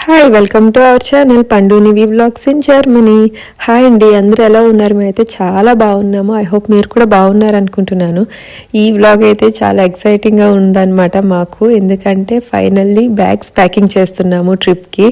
Hi welcome to our channel Pandunivi vlogs in Germany. Hi అండి, అందరూ ఎలా ఉన్నారు? మేమైతే చాలా బాగున్నాము. ఐ హోప్ మీరు కూడా బాగున్నారు అనుకుంటున్నాను. ఈ వ్లాగ్ అయితే చాలా ఎక్సైటింగ్గా ఉందన్నమాట మాకు, ఎందుకంటే ఫైనల్లీ బ్యాగ్స్ ప్యాకింగ్ చేస్తున్నాము ట్రిప్కి.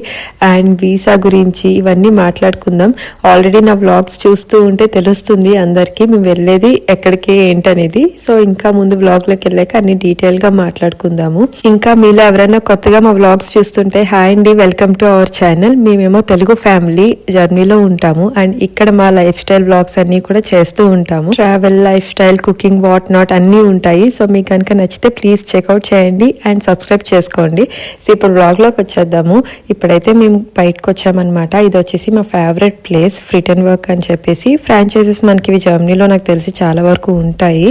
అండ్ వీసా గురించి ఇవన్నీ మాట్లాడుకుందాం. ఆల్రెడీ నా వ్లాగ్స్ చూస్తూ ఉంటే తెలుస్తుంది అందరికీ మేము వెళ్ళేది ఎక్కడికి ఏంటనేది. సో ఇంకా ముందు వ్లాగ్లోకి వెళ్ళాక అన్ని డీటెయిల్గా మాట్లాడుకుందాము. ఇంకా మీలో ఎవరైనా కొత్తగా మా వ్లాగ్స్ చూస్తుంటే హాయ్ అండి, వెల్కమ్ టు అవర్ ఛానల్. మేమేమో తెలుగు ఫ్యామిలీ జర్నీలో ఉంటాము అండ్ ఇక్కడ మా లైఫ్ స్టైల్ బ్లాగ్స్ అన్ని కూడా చేస్తూ ఉంటాము. Travel, life style, cooking, what not అన్నీ ఉంటాయి. సో మీకు కనుక నచ్చితే ప్లీజ్ చెక్అవుట్ చేయండి అండ్ సబ్స్క్రైబ్ చేసుకోండి. సో ఇప్పుడు బ్లాగ్లోకి వచ్చేద్దాము. ఇప్పుడైతే మేము బయటకు వచ్చామన్నమాట. ఇది వచ్చేసి మా ఫేవరెట్ ప్లేస్ ఫ్రిటన్ వర్క్ అని చెప్పేసి. ఫ్రాంచైజెస్ మనకి ఇవి జర్మనీలో నాకు తెలిసి చాలా వరకు ఉంటాయి.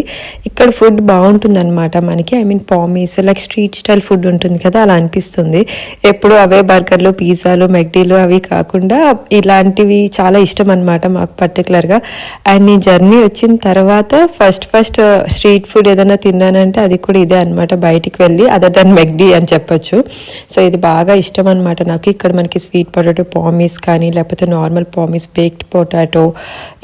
ఇక్కడ ఫుడ్ బాగుంటుంది అనమాట మనకి. ఐ మీన్ పామీస్ లైక్ స్ట్రీట్ స్టైల్ ఫుడ్ ఉంటుంది కదా, అలా అనిపిస్తుంది. ఎప్పుడు అవే బర్గర్లు, పిజ్జాలు, మెక్డీలు అవి కాకుండా ఇలాంటివి చాలా ఇష్టం అనమాట మాకు పర్టికులర్గా. అండ్ ఈ జర్నీ వచ్చిన తర్వాత ఫస్ట్ స్ట్రీట్ ఫుడ్ ఏదైనా తిన్నానంటే అది కూడా ఇదే అనమాట, బయటికి వెళ్ళి, అదర్ దెన్ మెక్డీ అని చెప్పొచ్చు. సో ఇది బాగా ఇష్టం అనమాట నాకు. ఇక్కడ మనకి స్వీట్ పొటాటో పామీస్ కానీ, లేకపోతే నార్మల్ పామీస్, బేక్డ్ పొటాటో,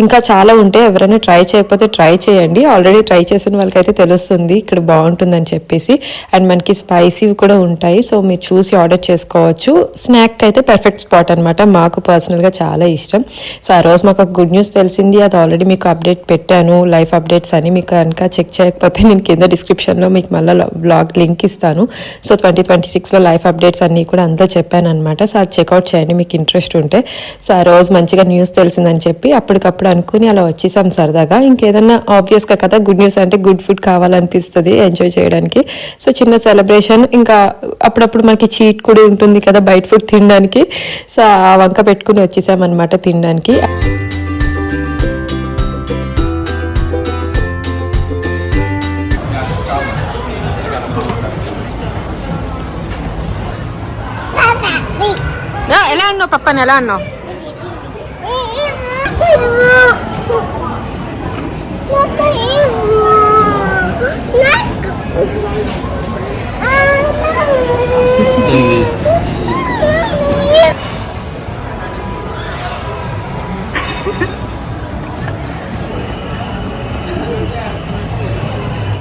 ఇంకా చాలా ఉంటాయి. ఎవరైనా ట్రై చేయకపోతే ట్రై చేయండి. ఆల్రెడీ ట్రై చేసిన వాళ్ళకైతే తెలుస్తుంది ఇక్కడ బాగుంటుందని చెప్పేసి. అండ్ మనకి స్పైసీ కూడా ఉంటాయి, సో మీరు చూసి ఆర్డర్ చేసుకోవచ్చు. స్నాక్ అయితే పర్ఫెక్ట్ స్పాట్ అనమాట, మాకు పర్సనల్గా చాలా ఇష్టం. సో ఆ రోజు మాకు ఒక గుడ్ న్యూస్ తెలిసింది, అది ఆల్రెడీ మీకు అప్డేట్ పెట్టాను, లైఫ్ అప్డేట్స్ అని. మీకు కనుక చెక్ చేయకపోతే నేను కింద డిస్క్రిప్షన్లో మీకు మళ్ళీ బ్లాగ్ లింక్ ఇస్తాను. సో 2026లో లైఫ్ అప్డేట్స్ అన్నీ కూడా అంతా చెప్పాను అనమాట. సో అది చెక్అవుట్ చేయండి మీకు ఇంట్రెస్ట్ ఉంటే. సో ఆ రోజు మంచిగా న్యూస్ తెలిసిందని చెప్పి అప్పటికప్పుడు అనుకుని అలా వచ్చేసాం సరదాగా. ఇంకేదన్నా ఆబ్వియస్గా కదా, గుడ్ న్యూస్ అంటే గుడ్ ఫుడ్ కావాలనిపిస్తుంది ఎంజాయ్ చేయడానికి. సో చిన్న సెలబ్రేషన్, ఇంకా అప్పుడప్పుడు మనకి చీట్ కూడా ఉంటుంది కదా బయట ఫుడ్ తినడానికి. సో ఆ వంక పెట్టుకుని వచ్చేసామన్నమాట తినడానికి. ఎలా అన్నావు పప్పని, ఎలా అన్నావు?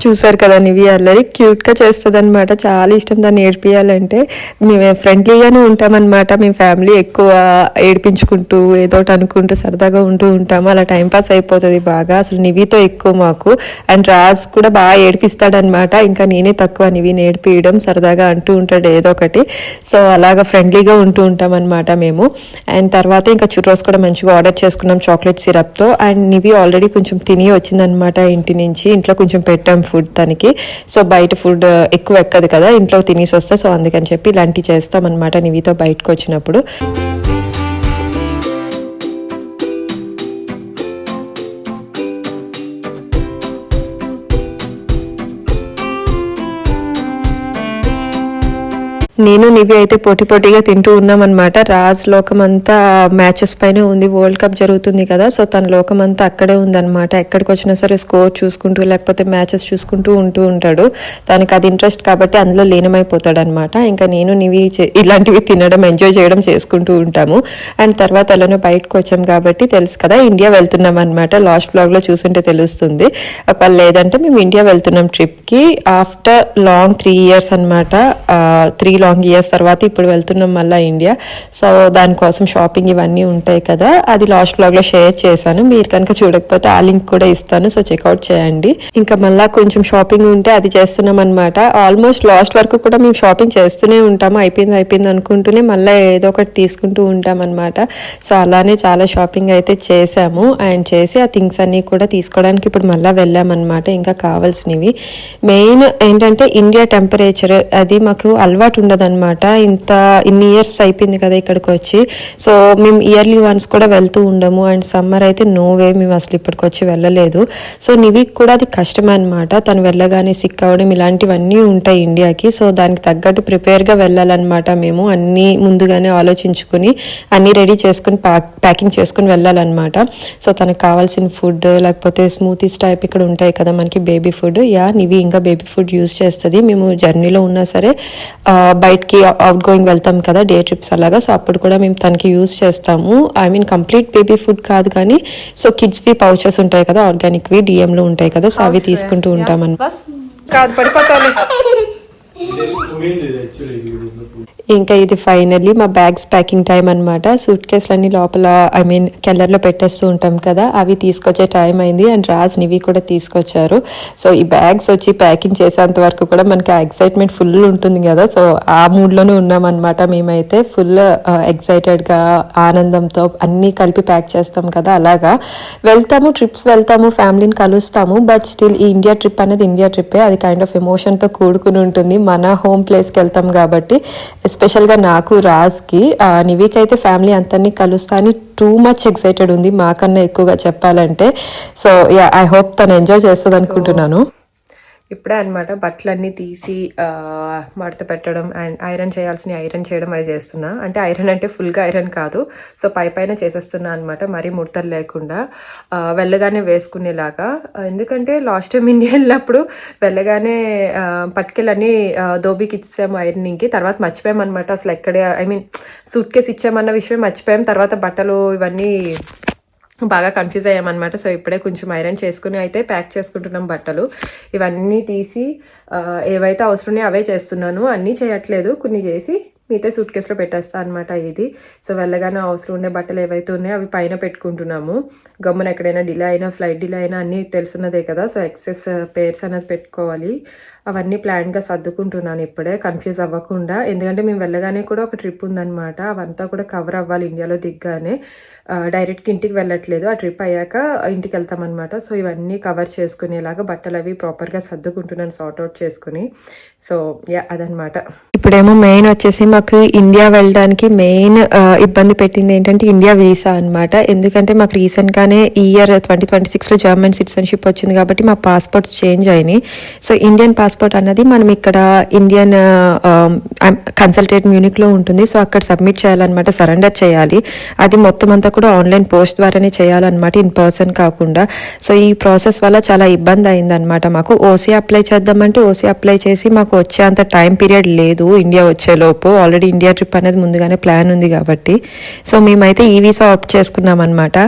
చూసారు కదా, నివి అల్లరి క్యూట్గా చేస్తుంది అనమాట. చాలా ఇష్టం దాన్ని ఏడిపియాలంటే. మేము ఫ్రెండ్లీగానే ఉంటామన్నమాట. మేము ఫ్యామిలీ ఎక్కువ ఏడిపించుకుంటూ ఏదోటి అనుకుంటూ సరదాగా ఉంటూ ఉంటాము. అలా టైంపాస్ అయిపోతుంది బాగా. అసలు నివితో ఎక్కువ మాకు. అండ్ రాజ్ కూడా బాగా ఏడిపిస్తాడనమాట. ఇంకా నేనే తక్కువ నివిని ఏడిపియడం, సరదాగా అంటూ ఉంటాడు ఏదో ఒకటి. సో అలాగా ఫ్రెండ్లీగా ఉంటూ ఉంటాం అనమాట మేము. అండ్ తర్వాత ఇంకా చుట్రోస్ కూడా మంచిగా ఆర్డర్ చేసుకున్నాం చాక్లెట్ సిరప్తో. అండ్ నివి ఆల్రెడీ కొంచెం తిని వచ్చిందనమాట ఇంటి నుంచి. ఇంట్లో కొంచెం పెట్టాం ఫుడ్ తనకి. సో బయట ఫుడ్ ఎక్కువ ఎక్కదు కదా, ఇంట్లో తినేసి వస్తే. సో అందుకని చెప్పి ఇలాంటివి చేస్తామన్నమాట నివితో బయటకు వచ్చినప్పుడు. నేను నివి అయితే పోటీగా తింటూ ఉన్నాం అనమాట. రాజ్ లోకం అంతా మ్యాచెస్ పైనే ఉంది, వరల్డ్ కప్ జరుగుతుంది కదా. సో తన లోకం అంతా అక్కడే ఉందన్నమాట. ఎక్కడికి వచ్చినా సరే స్కోర్ చూసుకుంటూ లేకపోతే మ్యాచెస్ చూసుకుంటూ ఉంటూ ఉంటాడు. తనకు అది ఇంట్రెస్ట్ కాబట్టి అందులో లీనమైపోతాడు అనమాట. ఇంకా నేను నివి ఇలాంటివి తినడం, ఎంజాయ్ చేయడం చేసుకుంటూ ఉంటాము. అండ్ తర్వాత అలానే బయటకు వచ్చాం కాబట్టి తెలుసు కదా, ఇండియా వెళ్తున్నాం అనమాట. లాస్ట్ బ్లాగ్లో చూస్తుంటే తెలుస్తుంది. ఒకవేళ లేదంటే మేము ఇండియా వెళ్తున్నాం ట్రిప్కి ఆఫ్టర్ లాంగ్ 3 years అనమాట. 3 long years తర్వాత ఇప్పుడు వెళ్తున్నాం మళ్ళీ ఇండియా. సో దానికోసం షాపింగ్ ఇవన్నీ ఉంటాయి కదా, అది లాస్ట్ బ్లాగ్ లో షేర్ చేశాను. మీరు కనుక చూడకపోతే ఆ లింక్ కూడా ఇస్తాను, సో చెక్అవుట్ చేయండి. ఇంకా మళ్ళీ కొంచెం షాపింగ్ ఉంటే అది చేస్తున్నాం అనమాట. ఆల్మోస్ట్ లాస్ట్ వరకు కూడా మేము షాపింగ్ చేస్తూనే ఉంటాము. అయిపోయింది అనుకుంటూనే మళ్ళీ ఏదో ఒకటి తీసుకుంటూ ఉంటాం అనమాట. సో అలానే చాలా షాపింగ్ అయితే చేసాము. అండ్ చేసి ఆ థింగ్స్ అన్ని కూడా తీసుకోవడానికి ఇప్పుడు మళ్ళీ వెళ్ళామన్నమాట. ఇంకా కావాల్సినవి మెయిన్ ఏంటంటే ఇండియా టెంపరేచర్, అది మాకు అలవాటు ఉండదు అనమాట. ఇన్ని ఇయర్స్ అయిపోయింది కదా ఇక్కడికి వచ్చి. సో మేము ఇయర్లీ వన్స్ కూడా వెళ్తూ ఉండము. అండ్ సమ్మర్ అయితే నో వే, మేము అసలు ఇప్పటికి వచ్చి వెళ్ళలేదు. సో నివికి కూడా అది కష్టం అనమాట. తను వెళ్ళగానే సిక్ అవ్వడం ఇలాంటివన్నీ ఉంటాయి ఇండియాకి. సో దానికి తగ్గట్టు ప్రిపేర్గా వెళ్ళాలన్నమాట. మేము అన్నీ ముందుగానే ఆలోచించుకుని అన్నీ రెడీ చేసుకుని ప్యాకింగ్ చేసుకుని వెళ్ళాలన్నమాట. సో తనకు కావాల్సిన ఫుడ్, లేకపోతే స్మూతీస్ టైప్ ఇక్కడ ఉంటాయి కదా మనకి బేబీ ఫుడ్. నివి ఇంకా బేబీ ఫుడ్ యూజ్ చేస్తుంది. మేము జర్నీలో ఉన్నా సరే బయటికి అవుట్ గోయింగ్ వెళ్తాం కదా డే ట్రిప్స్ అలాగా. సో అప్పుడు కూడా మేము తనకి యూజ్ చేస్తాము. I mean complete baby food కాదు కానీ సో కిడ్స్వి పౌచెస్ ఉంటాయి కదా ఆర్గానిక్వి డిఎంలో ఉంటాయి కదా, సో అవి తీసుకుంటూ ఉంటాం అన్నమాట. కాదు పడిపోతాను. ఇంకా ఇది ఫైనల్లీ మా బ్యాగ్స్ ప్యాకింగ్ టైం అనమాట. సూట్ కేసులన్నీ లోపల ఐ మీన్ కెల్లర్లో పెట్టేస్తూ ఉంటాం కదా, అవి తీసుకొచ్చే టైం అయింది. అండ్ రాజ్ నివి కూడా తీసుకొచ్చారు. సో ఈ బ్యాగ్స్ వచ్చి ప్యాకింగ్ చేసేంత వరకు కూడా మనకి ఎక్సైట్మెంట్ ఫుల్ ఉంటుంది కదా, సో ఆ మూడ్లోనే ఉన్నామన్నమాట. మేమైతే ఫుల్ ఎక్సైటెడ్గా ఆనందంతో అన్నీ కలిపి ప్యాక్ చేస్తాం కదా, అలాగా వెళ్తాము, ట్రిప్స్ వెళ్తాము, ఫ్యామిలీని కలుస్తాము. బట్ స్టిల్ ఈ ఇండియా ట్రిప్ అనేది ఇండియా ట్రిప్పే, అది కైండ్ ఆఫ్ ఎమోషన్తో కూడుకుని ఉంటుంది. మన హోమ్ ప్లేస్కి వెళ్తాం కాబట్టి ఎస్పెషల్గా నాకు రాజ్కి నివికి అయితే ఫ్యామిలీ అంతని కలుస్తా అని టూ మచ్ ఎక్సైటెడ్ ఉంది, మాకన్నా ఎక్కువగా చెప్పాలంటే. సో యా ఐ హోప్ తను ఎంజాయ్ చేస్తుంది అనుకుంటున్నాను. ఇప్పుడే అనమాట బట్టలన్నీ తీసి మడత పెట్టడం అండ్ ఐరన్ చేయాల్సిన ఐరన్ చేయడం అది చేస్తున్నా. అంటే ఐరన్ అంటే ఫుల్గా ఐరన్ కాదు, సో పైన చేసేస్తున్నా అనమాట, మరీ ముడతలు లేకుండా వెళ్ళగానే వేసుకునేలాగా. ఎందుకంటే లాస్ట్ టైం ఇండియా వెళ్ళినప్పుడు వెళ్ళగానే పట్టుకెళ్ళని దోబీకి ఇచ్చాము ఐరనింగ్కి, తర్వాత మర్చిపోయాం అనమాట. అసలు ఎక్కడే ఐ మీన్ సూట్ కేసు ఇచ్చామన్న విషయం మర్చిపోయాం. తర్వాత బట్టలు ఇవన్నీ బాగా కన్ఫ్యూజ్ అయ్యామన్నమాట. సో ఇప్పుడే కొంచెం ఐరన్ చేసుకుని అయితే ప్యాక్ చేసుకుంటున్నాం బట్టలు. ఇవన్నీ తీసి ఏవైతే అవసరమే అవే చేస్తున్నాను, అన్నీ చేయట్లేదు, కొన్ని చేసి మిగతా సూట్ కేసులో పెట్టేస్తా అనమాట ఇది. సో వెళ్ళగానే అవసరం ఉండే బట్టలు ఏవైతే ఉన్నాయో అవి పైన పెట్టుకుంటున్నాము. గమ్మున ఎక్కడైనా డిలే అయినా ఫ్లైట్ డిలే అయినా అన్నీ తెలుసున్నదే కదా, సో ఎక్సెస్ పేర్స్ అనేది పెట్టుకోవాలి. అవన్నీ ప్లాన్గా సర్దుకుంటున్నాను ఇప్పుడే, కన్ఫ్యూజ్ అవ్వకుండా. ఎందుకంటే మేము వెళ్ళగానే కూడా ఒక ట్రిప్ ఉందన్నమాట, అవంతా కూడా కవర్ అవ్వాలి. ఇండియాలో దిగ్గానే డైరెక్ట్గా ఇంటికి వెళ్ళట్లేదు, ఆ ట్రిప్ అయ్యాక ఇంటికి వెళ్తామన్నమాట. సో ఇవన్నీ కవర్ చేసుకునేలాగా బట్టలు అవి ప్రాపర్గా సర్దుకుంటున్నాను, సార్ట్అవుట్ చేసుకుని. సో యా అదనమాట. ఇప్పుడేమో మెయిన్ వచ్చేసి మాకు ఇండియా వెళ్ళడానికి మెయిన్ ఇబ్బంది పెట్టింది ఏంటంటే ఇండియా వీసా అనమాట. ఎందుకంటే మాకు రీసెంట్గానే ఈ ఇయర్ 2026లో జర్మన్ సిటిజన్షిప్ వచ్చింది కాబట్టి మా పాస్పోర్ట్స్ చేంజ్ అయినాయి. సో ఇండియన్ పాస్పోర్ట్ అన్నది మనం ఇక్కడ ఇండియన్ కన్సల్టేట్ మ్యూనిక్లో ఉంటుంది, సో అక్కడ సబ్మిట్ చేయాలన్నమాట, సరెండర్ చేయాలి. అది మొత్తం అంతా కూడా ఆన్లైన్ పోస్ట్ ద్వారానే చేయాలన్నమాట, ఇన్ పర్సన్ కాకుండా. సో ఈ ప్రాసెస్ వల్ల చాలా ఇబ్బంది అయిందనమాట మాకు. ఓసీ అప్లై చేద్దామంటే ఓసీ అప్లై చేసి మాకు వచ్చే అంత టైం పీరియడ్ లేదు ఇండియా వచ్చేలోపు. ఆల్రెడీ ఇండియా ట్రిప్ అనేది ముందుగానే ప్లాన్ ఉంది కాబట్టి. సో మేమైతే ఈ వీసా ఆప్ట్ చేసుకున్నాం అనమాట.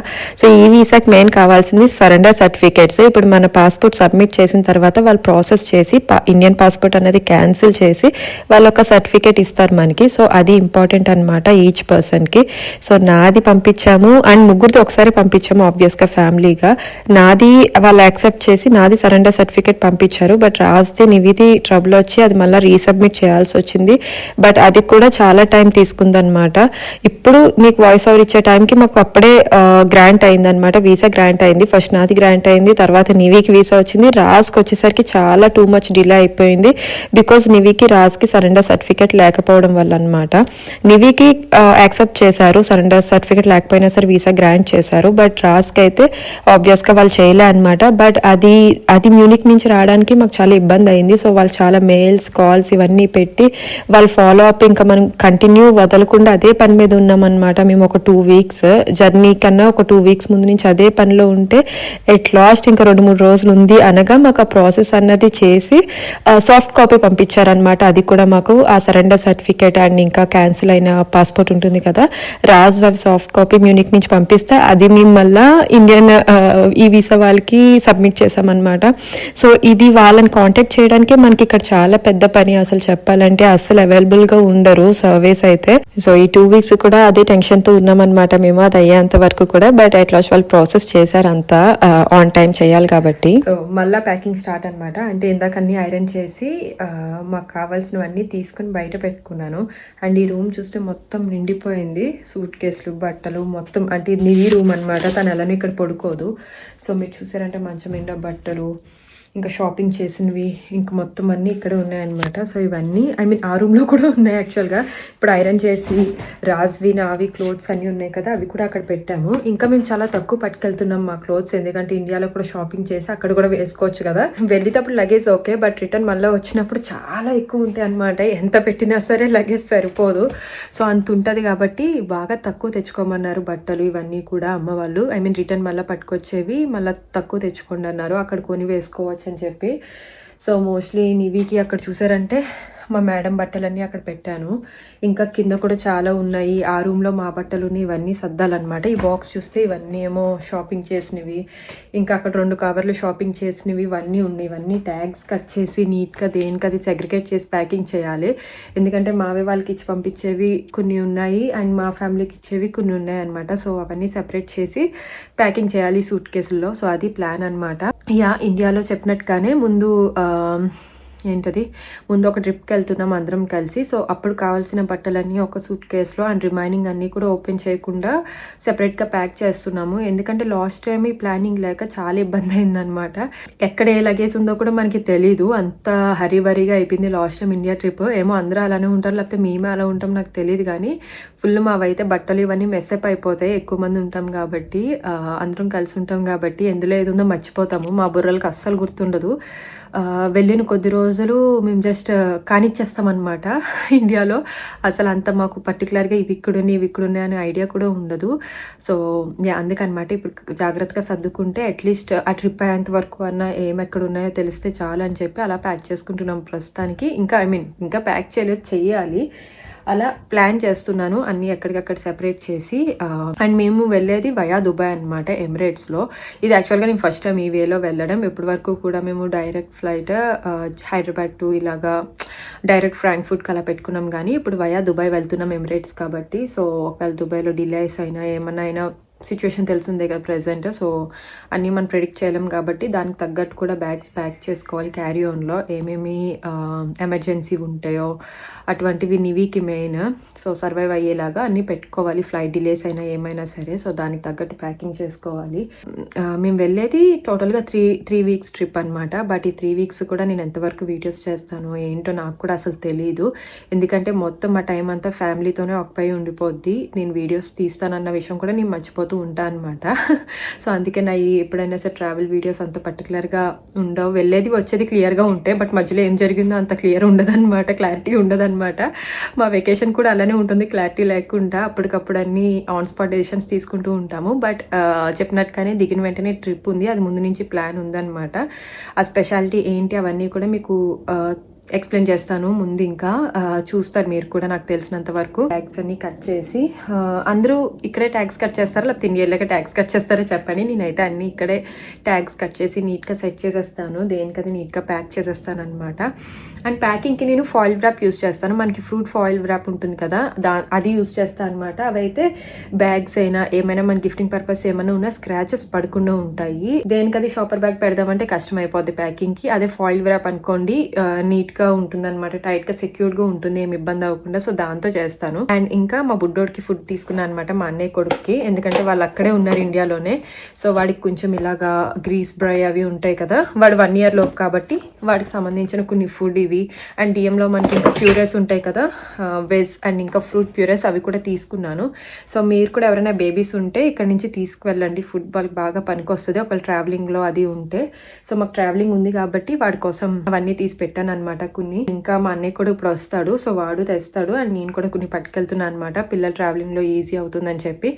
సో ఈ వీసాకి మెయిన్ కావాల్సింది సరెండర్ సర్టిఫికేట్స్. ఇప్పుడు మన పాస్పోర్ట్ సబ్మిట్ చేసిన తర్వాత వాళ్ళు ప్రాసెస్ చేసి ఇండియన్ పాస్పోర్ట్ అనేది క్యాన్సిల్ చేసి వాళ్ళు ఒక సర్టిఫికేట్ ఇస్తారు మనకి. సో అది ఇంపార్టెంట్ అనమాట ఈచ్ పర్సన్కి. సో నాది పంపించాము అండ్ ముగ్గురితో ఒకసారి పంపించాము ఆబ్వియస్గా ఫ్యామిలీగా. నాది వాళ్ళు యాక్సెప్ట్ చేసి నాది సరెండర్ సర్టిఫికేట్ పంపించారు. బట్ రాజ్ది నివిది ట్రబుల్ వచ్చి అది మళ్ళీ రీసబ్మిట్ చేయాల్సి వచ్చింది. బట్ అది కూడా చాలా టైం తీసుకుందనమాట. ఇప్పుడు మీకు వాయిస్ ఓవర్ ఇచ్చే టైంకి మాకు అప్పుడే గ్రాంట్ అయిందనమాట, వీసా గ్రాంట్ అయింది. ఫస్ట్ నాది గ్రాంట్ అయింది, తర్వాత నివికి వీసా వచ్చింది. రాజ్కి వచ్చేసరికి చాలా టూ మచ్ డిలే అయిపోయింది, బికాజ్ నివికి రాజ్కి సరెండర్ సర్టిఫికేట్ లేకపోవడం వల్ల అనమాట. నివికి యాక్సెప్ట్ చేశారు, సరెండర్ సర్టిఫికేట్ లేకపోయినా సరే వీసా గ్రాంట్ చేశారు. బట్ రాజ్కి అయితే ఆబ్వియస్గా వాళ్ళు చేయలే అనమాట. బట్ అది మ్యూనిక్ నుంచి రావడానికి మాకు చాలా ఇబ్బంది అయింది. సో వాళ్ళు చాలా మెయిల్స్ కాల్స్ ఇవన్నీ పెట్టి వాళ్ళు ఫాలో అప్ ఇంకా మనం కంటిన్యూ వదలకుండా అదే పని మీద ఉన్నామన్నమాట. మేము ఒక 2 వీక్స్ జర్నీ కన్నా ఒక 2 వీక్స్ ముందు నుంచి అదే పనిలో ఉంటే ఎట్ లాస్ట్ ఇంకా 2-3 రోజులు ఉంది అనగా మాకు ఆ ప్రాసెస్ అన్నది చేసి సాఫ్ట్ కాపీ పంపించారనమాట. అది కూడా మాకు ఆ సరెండర్ సర్టిఫికేట్ అండ్ ఇంకా క్యాన్సిల్ అయిన పాస్పోర్ట్ ఉంటుంది కదా, Raj wow soft copy Munich నుంచి పంపిస్తే అది మేము మళ్ళీ ఇండియన్ ఈ వీసా వాళ్ళకి సబ్మిట్ చేసామన్నమాట. సో ఇది వాళ్ళని కాంటాక్ట్ చేయడానికే మనకి ఇక్కడ చాలా పెద్ద పని అసలు చెప్పాలంటే. అసలు అవైలబుల్గా ఉండరు సర్వీస్ అయితే. సో ఈ 2 వీక్స్ కూడా అదే టెన్షన్తో ఉన్నామన్నమాట మేము, అది అయ్యేంత వరకు కూడా. బట్ అట్ లాస్ట్ వాళ్ళు ప్రాసెస్ చేశారు అంతా ఆన్ టైం చేయాలి కాబట్టి. సో మళ్ళీ ప్యాకింగ్ స్టార్ట్ అనమాట. అంటే ఇందాక అన్ని ఐరన్ చేసి మాకు కావాల్సినవన్నీ తీసుకుని బయట పెట్టుకున్నాను. అండ్ ఈ రూమ్ చూస్తే మొత్తం నిండిపోయింది, సూట్ కేసులు బట్టలు మొత్తం. అంటే ఇది నివి రూమ్ అనమాట, తను ఎలానో ఇక్కడ పడుకోదు. సో మీరు చూసారంటే మంచం నిండా బట్టలు, ఇంకా షాపింగ్ చేసినవి, ఇంకా మొత్తం అన్నీ ఇక్కడే ఉన్నాయన్నమాట. సో ఇవన్నీ ఐ మీన్ ఆ రూమ్లో కూడా ఉన్నాయి యాక్చువల్గా. ఇప్పుడు ఐరన్ చేసి రాజ్వి నావి క్లోత్స్ అన్నీ ఉన్నాయి కదా, అవి కూడా అక్కడ పెట్టాము. ఇంకా మేము చాలా తక్కువ పట్టుకెళ్తున్నాం మా క్లోత్స్, ఎందుకంటే ఇండియాలో కూడా షాపింగ్ చేసి అక్కడ కూడా వేసుకోవచ్చు కదా. వెళ్ళేటప్పుడు లగేజ్ ఓకే, బట్ రిటర్న్ మళ్ళీ వచ్చినప్పుడు చాలా ఎక్కువ ఉంటాయి అనమాట. ఎంత పెట్టినా సరే లగేజ్ సరిపోదు. సో అంత ఉంటుంది కాబట్టి బాగా తక్కువ తెచ్చుకోమన్నారు బట్టలు ఇవన్నీ కూడా అమ్మ వాళ్ళు. ఐ మీన్ రిటర్న్ మళ్ళీ పట్టుకొచ్చేవి మళ్ళీ తక్కువ తెచ్చుకోండి అన్నారు, అక్కడ కొని వేసుకోవచ్చు అని చెప్పి. సో మోస్ట్లీ నివికి అక్కడ చూసారంటే మా మేడం బట్టలన్నీ అక్కడ పెట్టాను. ఇంకా కింద కూడా చాలా ఉన్నాయి. ఆ రూమ్లో మా బట్టలు ఇవన్నీ సర్దాలన్నమాట. ఈ బాక్స్ చూస్తే ఇవన్నీ ఏమో షాపింగ్ చేసినవి, ఇంకా అక్కడ 2 కవర్లు షాపింగ్ చేసినవి ఇవన్నీ ఉన్నాయి. ఇవన్నీ ట్యాగ్స్ కట్ చేసి నీట్గా దేనికి అది సెగ్రిగేట్ చేసి ప్యాకింగ్ చేయాలి. ఎందుకంటే మావే వాళ్ళకి ఇచ్చి పంపించేవి కొన్ని ఉన్నాయి అండ్ మా ఫ్యామిలీకి ఇచ్చేవి కొన్ని ఉన్నాయి అనమాట. సో అవన్నీ సెపరేట్ చేసి ప్యాకింగ్ చేయాలి సూట్ కేసుల్లో. సో అది ప్లాన్ అనమాట. ఇండియాలో చెప్పినట్టుగానే ముందు ముందు ఒక ట్రిప్కి వెళ్తున్నాం అందరం కలిసి. సో అప్పుడు కావాల్సిన బట్టలన్నీ ఒక సూట్ కేసులో అండ్ రిమైనింగ్ అన్నీ కూడా ఓపెన్ చేయకుండా సెపరేట్గా ప్యాక్ చేస్తున్నాము. ఎందుకంటే లాస్ట్ టైం ఈ ప్లానింగ్ లేక చాలా ఇబ్బంది అయిందనమాట. ఎక్కడ ఏ లగేజ్ ఉందో కూడా మనకి తెలీదు. అంత హరీబరీగా అయిపోయింది లాస్ట్ టైం ఇండియా ట్రిప్. ఏమో అందరూ అలానే ఉంటారు, లేకపోతే మేమే అలా ఉంటాం నాకు తెలియదు. కానీ ఫుల్ మావైతే బట్టలు ఇవన్నీ మెస్సప్ అయిపోతాయి. ఎక్కువ మంది ఉంటాం కాబట్టి, అందరం కలిసి ఉంటాం కాబట్టి ఎందులో ఏది ఉందో మర్చిపోతాము. మా బుర్రలకు అస్సలు గుర్తుండదు. వెళ్ళిన కొద్ది రోజులు మేము జస్ట్ కానిచ్చేస్తామన్నమాట ఇండియాలో. అసలు అంత మాకు పర్టికులర్గా ఇవి ఇక్కడున్నాయి అనే ఐడియా కూడా ఉండదు. సో అందుకనమాట ఇప్పుడు జాగ్రత్తగా సర్దుకుంటే అట్లీస్ట్ ఆ ట్రిప్ అయ్యేంత వరకు అన్న ఎక్కడ ఉన్నాయో తెలిస్తే చాలు అని చెప్పి అలా ప్యాక్ చేసుకుంటున్నాం ప్రస్తుతానికి. ఇంకా ప్యాక్ చెయ్యాలి. అలా ప్లాన్ చేస్తున్నాను అన్నీ ఎక్కడికక్కడ సెపరేట్ చేసి. అండ్ మేము వెళ్ళేది వయా దుబాయ్ అనమాట, ఎమిరేట్స్లో. ఇది యాక్చువల్గా నేను ఫస్ట్ టైం ఈ వేలో వెళ్ళడం. ఇప్పటి వరకు కూడా మేము డైరెక్ట్ ఫ్లైట్ హైదరాబాద్ టు ఇలాగా డైరెక్ట్ ఫ్రాంక్ఫర్ట్కి అలా పెట్టుకున్నాం. కానీ ఇప్పుడు వయా దుబాయ్ వెళ్తున్నాం ఎమిరేట్స్ కాబట్టి. సో ఒకవేళ దుబాయ్లో డిలేస్ అయినా ఏమన్నా సిచ్యువేషన్ తెలిసిందే కదా ప్రజెంట్. సో అన్నీ మనం ప్రెడిక్ట్ చేయలేం కాబట్టి దానికి తగ్గట్టు కూడా బ్యాగ్స్ ప్యాక్ చేసుకోవాలి. క్యారీ ఆన్లో ఏమేమి ఎమర్జెన్సీ ఉంటాయో అటువంటివి నివికి మెయిన్. సో సర్వైవ్ అయ్యేలాగా అన్నీ పెట్టుకోవాలి, ఫ్లైట్ డిలేస్ అయినా ఏమైనా సరే. సో దానికి తగ్గట్టు ప్యాకింగ్ చేసుకోవాలి. మేము వెళ్ళేది టోటల్గా త్రీ వీక్స్ ట్రిప్ అనమాట. బట్ ఈ 3 వీక్స్ కూడా నేను ఎంతవరకు వీడియోస్ చేస్తాను ఏంటో నాకు కూడా అసలు తెలీదు. ఎందుకంటే మొత్తం ఆ టైం అంతా ఫ్యామిలీతోనే ఆక్యుపై ఉండిపోద్ది. నేను వీడియోస్ తీస్తానన్న విషయం కూడా నేను మర్చిపోతూ ఉంటాను అనమాట. సో అందుకే నా ఎప్పుడైనా సరే ట్రావెల్ వీడియోస్ అంత పర్టికులర్గా ఉండవు. వెళ్ళేది వచ్చేది క్లియర్గా ఉంటాయి, బట్ మధ్యలో ఏం జరిగిందో అంత క్లియర్ ఉండదన్నమాట, క్లారిటీ ఉండదన్నమాట. మా వెకేషన్ కూడా అలానే ఉంటుంది, క్లారిటీ లేకుండా అప్పటికప్పుడు అన్నీ ఆన్ స్పాట్ డెసిషన్స్ తీసుకుంటూ ఉంటాము. బట్ చెప్పినట్టుగానే దిగిన వెంటనే ట్రిప్ ఉంది, అది ముందు నుంచి ప్లాన్ ఉందన్నమాట. ఆ స్పెషాలిటీ ఏంటి అవన్నీ కూడా మీకు ఎక్స్ప్లెయిన్ చేస్తాను ముందు. ఇంకా చూస్తారు మీరు కూడా నాకు తెలిసినంత వరకు. ట్యాగ్స్ అన్ని కట్ చేసి అందరూ ఇక్కడే ట్యాగ్స్ కట్ చేస్తారా లేకపోతే ఇండియాలోకి ట్యాగ్స్ కట్ చేస్తారో చెప్పండి. నేనైతే అన్నీ ఇక్కడే ట్యాగ్స్ కట్ చేసి నీట్గా సెట్ చేసేస్తాను, దేనికది నీట్గా ప్యాక్ చేసేస్తాను అనమాట. అండ్ ప్యాకింగ్కి నేను ఫాయిల్ వ్రాప్ యూస్ చేస్తాను. మనకి ఫ్రూట్ ఫాయిల్ వ్రాప్ ఉంటుంది కదా, అది యూస్ చేస్తాను అనమాట. అవైతే బ్యాగ్స్ అయినా ఏమైనా మన గిఫ్టింగ్ పర్పస్ ఏమైనా ఉన్నా స్క్రాచెస్ పడకుండా ఉంటాయి. దేనికది షాపర్ బ్యాగ్ పెడదామంటే కష్టం అయిపోద్ది ప్యాకింగ్కి. అదే ఫాయిల్ వ్రాప్ అనుకోండి నీట్గా ఉంటుంది అనమాట, టైట్గా సెక్యూర్డ్గా ఉంటుంది, ఏమి ఇబ్బంది అవ్వకుండా. సో దాంతో చేస్తాను. అండ్ ఇంకా మా బుడ్డోడికి ఫుడ్ తీసుకున్నాను అనమాట, మా అన్నయ్య కొడుకుకి. ఎందుకంటే వాళ్ళు అక్కడే ఉన్నారు ఇండియాలోనే. సో వాడికి కొంచెం ఇలాగా గ్రీస్ బ్రై అవి ఉంటాయి కదా, వాడు 1 year లోపు కాబట్టి వాడికి సంబంధించిన కొన్ని ఫుడ్ ఇవి. అండ్ డిఎంలో మనకి ఇంకా ప్యూరెస్ ఉంటాయి కదా, వెజ్ అండ్ ఇంకా ఫ్రూట్ ప్యూరెస్, అవి కూడా తీసుకున్నాను. సో మీరు కూడా ఎవరైనా బేబీస్ ఉంటే ఇక్కడ నుంచి తీసుకువెళ్ళండి, ఫుడ్ వాళ్ళకి బాగా పనికొస్తుంది ఒకవేళ ట్రావెలింగ్లో అది ఉంటే. సో మాకు ట్రావెలింగ్ ఉంది కాబట్టి వాడి కోసం అవన్నీ తీసి పెట్టాను అనమాట కొన్ని. ఇంకా మా అన్నయ్య కూడా ఇప్పుడు వస్తాడు, సో వాడు తెస్తాడు. అండ్ నేను కూడా కొన్ని పట్టుకెళ్తున్నాను అనమాట, పిల్లలు ట్రావెలింగ్లో ఈజీ అవుతుందని చెప్పి.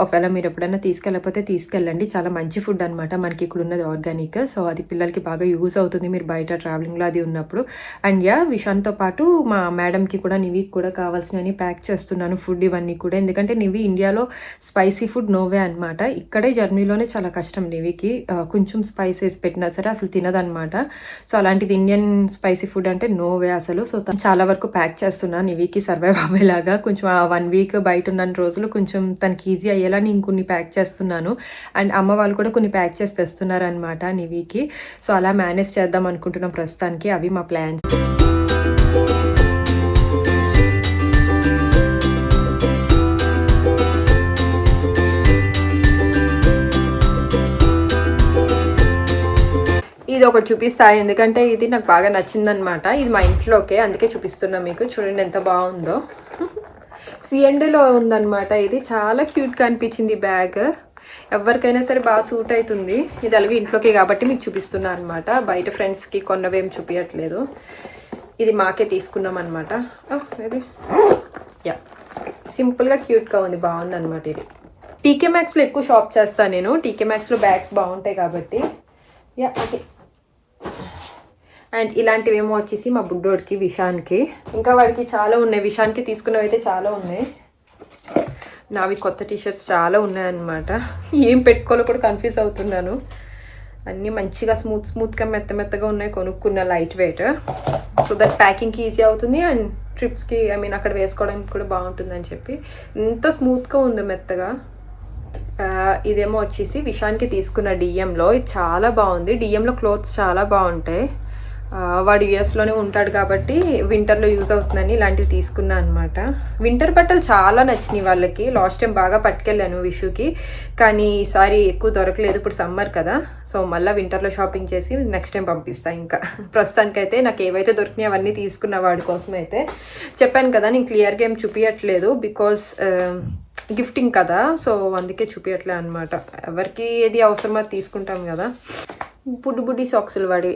ఒకవేళ మీరు ఎప్పుడైనా తీసుకెళ్ళకపోతే తీసుకెళ్ళండి, చాలా మంచి ఫుడ్ అనమాట మనకి ఇక్కడ ఉన్నది, ఆర్గానిక్. సో అది పిల్లలకి బాగా యూజ్ అవుతుంది మీరు బయట ట్రావెలింగ్లో అది ఉన్నప్పుడు. అండ్ విషాన్తో పాటు మా మేడంకి కూడా నివికి కూడా కావాల్సినవి ప్యాక్ చేస్తున్నాను, ఫుడ్ ఇవన్నీ కూడా. ఎందుకంటే నివి ఇండియాలో స్పైసీ ఫుడ్ నోవే అనమాట, ఇక్కడే జర్నీలోనే చాలా కష్టం నివికి. కొంచెం స్పైసెస్ పెట్టినా సరే అసలు తినదనమాట. సో అలాంటిది ఇండియన్ స్పైసీ ఫుడ్ అంటే నోవే అసలు. సో చాలా వరకు ప్యాక్ చేస్తున్నాను నివికి సర్వైవ్ అవ్వేలాగా. కొంచెం ఆ 1 week బయట ఉన్న రోజులు కొంచెం తనకి ఈజీ అయ్యేలా నేను కొన్ని ప్యాక్ చేస్తున్నాను. అండ్ అమ్మ వాళ్ళు కూడా కొన్ని ప్యాక్ చేసి తెస్తున్నారు అనమాట నివికి. సో అలా మేనేజ్ చేద్దాం అనుకుంటున్నాం ప్రస్తుతానికి. అవి మా ప్లాన్స్. ఇది ఒకటి చూపిస్తా, ఎందుకంటే ఇది నాకు బాగా నచ్చిందనమాట. ఇది మా ఇంట్లోకే, అందుకే చూపిస్తున్నా మీకు. చూడండి ఎంత బాగుందో. C&Aలో ఉందన్నమాట. ఇది చాలా క్యూట్గా అనిపించింది బ్యాగ్. ఎవరికైనా సరే బాగా సూట్ అవుతుంది. ఇది అలాగే ఇంట్లోకే కాబట్టి మీకు చూపిస్తున్నా అనమాట, బయట ఫ్రెండ్స్కి కొన్నవేం చూపించట్లేదు. ఇది మాకే తీసుకున్నాం అనమాట. మేబీ సింపుల్గా క్యూట్గా ఉంది, బాగుంది అనమాట. ఇది టీకే మ్యాక్స్లో ఎక్కువ షాప్ చేస్తాను నేను. టీకే మ్యాక్స్లో బ్యాగ్స్ బాగుంటాయి కాబట్టి. ఓకే. అండ్ ఇలాంటివి ఏమో వచ్చేసి మా బుడ్డోడికి విషాన్కి, ఇంకా వాడికి చాలా ఉన్నాయి. విషాన్కి తీసుకున్నవి అయితే చాలా ఉన్నాయి. నావి కొత్త టీషర్ట్స్ చాలా ఉన్నాయన్నమాట. ఏం పెట్టుకోవాలో కూడా కన్ఫ్యూజ్ అవుతున్నాను. అన్నీ మంచిగా స్మూత్గా మెత్తగా ఉన్నాయి, కొనుక్కున్న లైట్ వెయిట్. సో దట్ ప్యాకింగ్కి ఈజీ అవుతుంది అండ్ ట్రిప్స్కి అక్కడ వేసుకోవడానికి కూడా బాగుంటుందని చెప్పి. ఎంత స్మూత్గా ఉంది మెత్తగా. ఇదేమో వచ్చేసి విషాన్కి తీసుకున్న డిఎంలో. ఇది చాలా బాగుంది. డిఎంలో క్లోత్స్ చాలా బాగుంటాయి. వాడు యూఎస్లోనే ఉంటాడు కాబట్టి వింటర్లో యూజ్ అవుతుందని ఇలాంటివి తీసుకున్నా అనమాట. వింటర్ బట్టలు చాలా నచ్చినాయి వాళ్ళకి. లాస్ట్ టైం బాగా పట్టుకెళ్ళాను విషుకి, కానీ ఈసారి ఎక్కువ దొరకలేదు. ఇప్పుడు సమ్మర్ కదా, సో మళ్ళీ వింటర్లో షాపింగ్ చేసి నెక్స్ట్ టైం పంపిస్తాను. ఇంకా ప్రస్తుతానికైతే నాకు ఏవైతే దొరికినాయి అవన్నీ తీసుకున్న వాడి కోసం అయితే. చెప్పాను కదా నేను క్లియర్గా ఏం చూపించట్లేదు, బికాస్ గిఫ్టింగ్ కదా, సో అందుకే చూపించట్లే అనమాట. ఎవరికి ఏది అవసరమో తీసుకుంటాం కదా. బుడ్డి సాక్సులు వాడివి,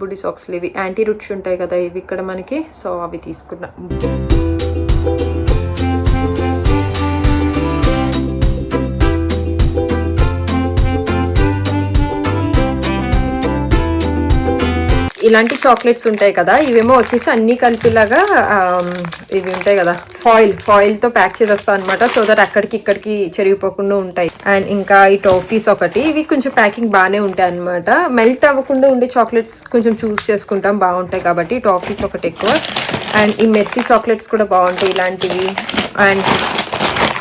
బుడ్డి సాక్స్లు ఇవి యాంటీ రూట్స్ ఉంటాయి కదా ఇవి ఇక్కడ మనకి, సో అవి తీసుకున్నా. ఇలాంటి చాక్లెట్స్ ఉంటాయి కదా, ఇవేమో వచ్చేసి అన్నీ కలిపిలాగా ఇవి ఉంటాయి కదా ఫాయిల్తో ప్యాక్ చేసేస్తాం అనమాట. సో దట్ అక్కడికి ఇక్కడికి చెరిగిపోకుండా ఉంటాయి. అండ్ ఇంకా ఈ టాఫీస్ ఒకటి, ఇవి కొంచెం ప్యాకింగ్ బాగానే ఉంటాయి అనమాట. మెల్ట్ అవ్వకుండా ఉండే చాక్లెట్స్ కొంచెం చూస్ చేసుకుంటాం, బాగుంటాయి కాబట్టి టాఫీస్ ఒకటి ఎక్కువ. అండ్ ఈ మెస్సీ చాక్లెట్స్ కూడా బాగుంటాయి ఇలాంటివి. అండ్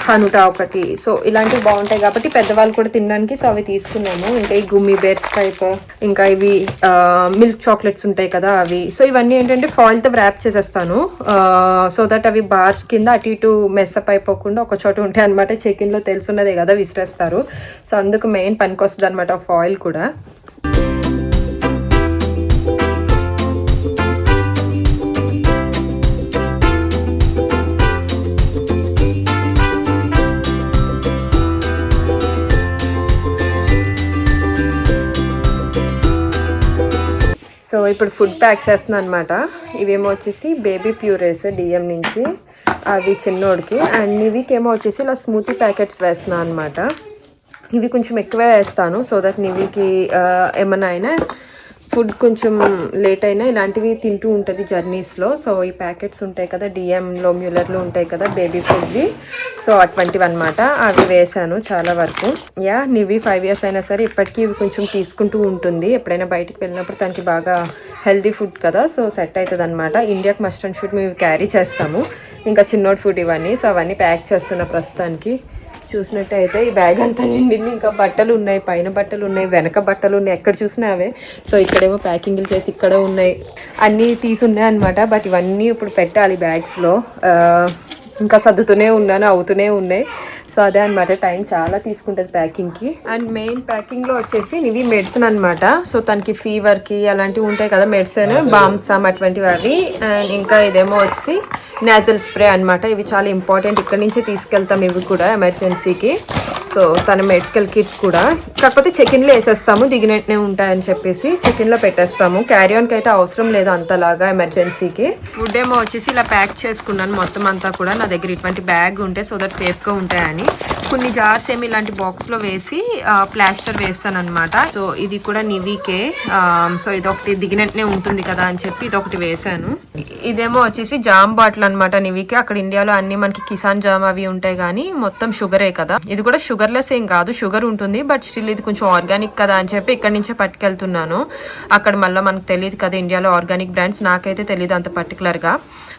హనుటా ఒకటి, సో ఇలాంటివి బాగుంటాయి కాబట్టి పెద్దవాళ్ళు కూడా తినడానికి, సో అవి తీసుకున్నాము. ఇంకా ఈ గుమ్మీ బేర్స్ టైప్, ఇంకా ఇవి మిల్క్ చాక్లెట్స్ ఉంటాయి కదా అవి. సో ఇవన్నీ ఏంటంటే ఫాయిల్తో ర్యాప్ చేసేస్తాను, సో దట్ అవి బార్స్ కింద అటు ఇటు మెస్సప్ అయిపోకుండా ఒక చోట ఉంటాయి అనమాట. చెకిన్లో తెలుసున్నదే కదా, విసిరేస్తారు. సో అందుకు మెయిన్ పనికి వస్తుంది అనమాట ఫాయిల్ కూడా. సో ఇప్పుడు ఫుడ్ ప్యాక్ చేస్తున్నాను అనమాట. ఇవేమో వచ్చేసి బేబీ ప్యూరేస్ డిఎం నుంచి, అవి చిన్నోడికి. అండ్ నివికేమో వచ్చేసి ఇలా స్మూతీ ప్యాకెట్స్ వేస్తున్నాను అనమాట. ఇవి కొంచెం ఎక్కువే వేస్తాను, సో దట్ నివికి ఏమన్నా అయినా ఫుడ్ కొంచెం లేట్ అయినా ఇలాంటివి తింటూ ఉంటుంది జర్నీస్లో. సో ఈ ప్యాకెట్స్ ఉంటాయి కదా డిఎంలో, మ్యూలర్లో ఉంటాయి కదా బేబీ ఫుడ్వి, సో అటువంటివి అనమాట. అవి వేసాను చాలా వరకు. నివి 5 years అయినా సరే ఇప్పటికీ ఇవి కొంచెం తీసుకుంటూ ఉంటుంది. ఎప్పుడైనా బయటికి వెళ్ళినప్పుడు తనకి బాగా హెల్తీ ఫుడ్ కదా, సో సెట్ అవుతుంది అనమాట. ఇండియాకి మస్ట్ అండ్ షుడ్ మేము క్యారీ చేస్తాము. ఇంకా చిన్నోటి ఫుడ్ ఇవన్నీ, సో అవన్నీ ప్యాక్ చేస్తున్నా ప్రస్తుతానికి. చూసినట్టయితే ఈ బ్యాగ్ అంతా నిండింది. ఇంకా బట్టలు ఉన్నాయి, పైన బట్టలు ఉన్నాయి, వెనక బట్టలు ఉన్నాయి, ఎక్కడ చూసినా అవే. సో ఇక్కడేమో ప్యాకింగ్లు చేసి ఇక్కడ ఉన్నాయి, అన్నీ తీసున్నాయి అనమాట. బట్ ఇవన్నీ ఇప్పుడు పెట్టాలి బ్యాగ్స్లో. ఇంకా సర్దుతూనే ఉన్నాను, అవుతూనే ఉన్నాయి. సో అదే అనమాట, టైం చాలా తీసుకుంటుంది ప్యాకింగ్కి. అండ్ మెయిన్ ప్యాకింగ్లో వచ్చేసి ఇవి మెడిసిన్ అనమాట. సో తనకి ఫీవర్కి అలాంటివి ఉంటాయి కదా మెడిసిన్, బామ్సామ్ అటువంటివి అవి. అండ్ ఇంకా ఇదేమో వచ్చి నేజల్ స్ప్రే అనమాట. ఇవి చాలా ఇంపార్టెంట్, ఇక్కడ నుంచి తీసుకెళ్తాం ఇవి కూడా ఎమర్జెన్సీకి. సో తన మెడికల్ కిట్ కూడా, కాకపోతే చెకిన్లో వేసేస్తాము, దిగినట్టునే ఉంటాయని చెప్పేసి చెకిన్లో పెట్టేస్తాము. క్యారీ-ఆన్కి అయితే అవసరం లేదు అంతలాగా ఎమర్జెన్సీకి. ఫుడ్ ఏమో వచ్చేసి ఇలా ప్యాక్ చేసుకున్నాను మొత్తం అంతా కూడా. నా దగ్గర ఇటువంటి బ్యాగ్ ఉంటే సో దట్ సేఫ్గా ఉంటాయని కొన్ని జార్స్ ఏమి ఇలాంటి బాక్స్లో వేసి ప్లాస్టర్ వేస్తాను అనమాట. సో ఇది కూడా నివికే, సో ఇదొకటి దిగినట్టునే ఉంటుంది కదా అని చెప్పి ఇదొకటి వేసాను. ఇదేమో వచ్చేసి జామ్ బాటిల్ అనమాట నివికి. అక్కడ ఇండియాలో అన్ని మనకి కిసాన్ జామ్ అవి ఉంటాయి కానీ మొత్తం షుగరే కదా. ఇది కూడా షుగర్లెస్ ఏం కాదు, షుగర్ ఉంటుంది, బట్ స్టిల్ ఇది కొంచెం ఆర్గానిక్ కదా అని చెప్పి ఇక్కడ నుంచే పట్టుకెళ్తున్నాను. అక్కడ మళ్ళీ మనకు తెలియదు కదా ఇండియాలో ఆర్గానిక్ బ్రాండ్స్, నాకైతే తెలియదు అంత పర్టికులర్గా.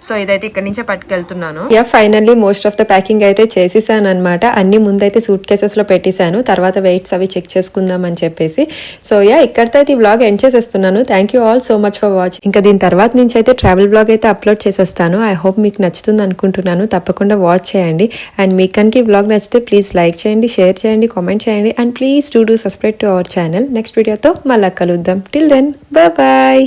సో ఇదైతే ఇక్కడ నుంచే పట్టుకెళ్తున్నాను. Finally most of the packing అయితే చేసేసాను అనమాట. అన్ని ముందైతే సూట్ కేసెస్ లో పెట్టేశాను, తర్వాత వెయిట్స్ అవి చెక్ చేసుకుందాం అని చెప్పేసి. సో ఇక్కడితో అయితే ఈ వ్లాగ్ ఎండ్ చేసేస్తున్నాను. Thank you all so much for watching. ఇంకా దీని తర్వాత నుంచి అయితే ట్రావెల్ వ్లాగ్ అయితే అప్లోడ్ చేసేస్తాను. ఐ హోప్ మీకు నచ్చుతుంది అనుకుంటున్నాను. తప్పకుండా వాచ్ చేయండి. అండ్ మీకు కనుక ఈ వ్లాగ్ నచ్చితే ప్లీజ్ లైక్ చేయండి, షేర్ చేయండి, కామెంట్ చేయండి. And please do subscribe to our channel. Next వీడియోతో మళ్ళీ కలుద్దాం. Till then bye.